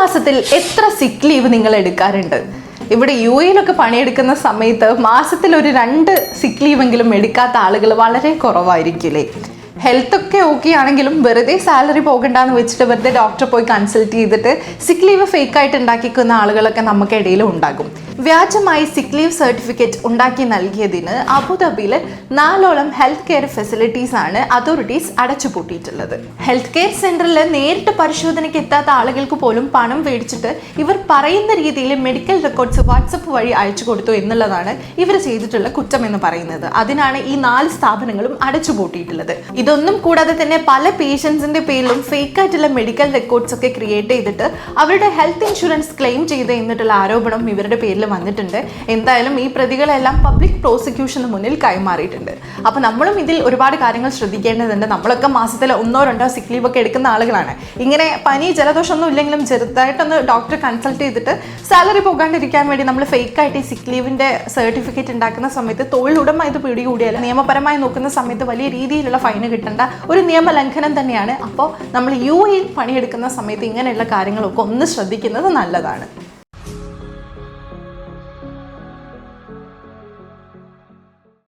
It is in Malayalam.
മാസത്തിൽ എത്ര സിക്ക് ലീവ് നിങ്ങൾ എടുക്കാറുണ്ട്? ഇവിടെ യു എയിലൊക്കെ പണിയെടുക്കുന്ന സമയത്ത് മാസത്തിൽ ഒരു 2 സിക്ക് ലീവെങ്കിലും എടുക്കാത്ത ആളുകൾ വളരെ കുറവായിരിക്കില്ലേ? ഹെൽത്ത് ഒക്കെ ഓക്കെ ആണെങ്കിലും വെറുതെ സാലറി പോകണ്ടെന്ന് വെച്ചിട്ട് വെറുതെ ഡോക്ടറെ പോയി കൺസൾട്ട് ചെയ്തിട്ട് സിക്ക് ലീവ് ഫേക്കായിട്ട് ഉണ്ടാക്കിക്കുന്ന ആളുകളൊക്കെ നമുക്കിടയിലും ഉണ്ടാകും. വ്യാജമായി സിക്ക് ലീവ് സർട്ടിഫിക്കറ്റ് ഉണ്ടാക്കി നൽകിയതിന് അബുദാബിയിൽ 4ഓളം ഹെൽത്ത് കെയർ ഫെസിലിറ്റീസ് ആണ് അതോറിറ്റീസ് അടച്ചുപൂട്ടിയിട്ടുള്ളത്. ഹെൽത്ത് കെയർ സെന്ററിൽ നേരിട്ട് പരിശോധനയ്ക്ക് എത്താത്ത ആളുകൾക്ക് പോലും പണം മേടിച്ചിട്ട് ഇവർ പറയുന്ന രീതിയിൽ മെഡിക്കൽ റെക്കോർഡ്സ് വാട്സപ്പ് വഴി അയച്ചു കൊടുത്തു എന്നുള്ളതാണ് ഇവർ ചെയ്തിട്ടുള്ള കുറ്റം എന്ന് പറയുന്നത്. അതിനാണ് ഈ 4 സ്ഥാപനങ്ങളും അടച്ചുപൂട്ടിയിട്ടുള്ളത്. ഇതൊന്നും കൂടാതെ തന്നെ പല പേഷ്യൻസിന്റെ പേരിലും ഫേക്ക് ആയിട്ടുള്ള മെഡിക്കൽ റെക്കോർഡ്സ് ഒക്കെ ക്രിയേറ്റ് ചെയ്തിട്ട് അവരുടെ ഹെൽത്ത് ഇൻഷുറൻസ് ക്ലെയിം ചെയ്ത് എന്നിട്ടുള്ള ആരോപണം ഇവരുടെ പേരിൽ വന്നിട്ടുണ്ട്. എന്തായാലും ഈ പ്രതികളെല്ലാം പബ്ലിക് പ്രോസിക്യൂഷന് മുന്നിൽ കൈമാറിയിട്ടുണ്ട്. അപ്പൊ നമ്മളും ഇതിൽ ഒരുപാട് കാര്യങ്ങൾ ശ്രദ്ധിക്കേണ്ടതുണ്ട്. നമ്മളൊക്കെ മാസത്തിൽ 1-2 സിക്ക് ലീവ് ഒക്കെ എടുക്കുന്ന ആളുകളാണ്. ഇങ്ങനെ പനി ജലദോഷമൊന്നും ഇല്ലെങ്കിലും ചെറുതായിട്ടൊന്ന് ഡോക്ടറെ കൺസൾട്ട് ചെയ്തിട്ട് സാലറി പോകാണ്ടിരിക്കാൻ വേണ്ടി നമ്മൾ ഫേക്ക് ആയിട്ട് ഈ സിക്ക് ലീവിന്റെ സർട്ടിഫിക്കറ്റ് ഉണ്ടാക്കുന്ന സമയത്ത് തൊഴിലുടമ ഇത് പിടികൂടിയാൽ നിയമപരമായി നോക്കുന്ന സമയത്ത് വലിയ രീതിയിലുള്ള ഫൈൻ കിട്ടേണ്ട ഒരു നിയമലംഘനം തന്നെയാണ്. അപ്പോൾ നമ്മൾ യു എയിൽ പണിയെടുക്കുന്ന സമയത്ത് ഇങ്ങനെയുള്ള കാര്യങ്ങളൊക്കെ ഒന്ന് ശ്രദ്ധിക്കുന്നത് നല്ലതാണ്.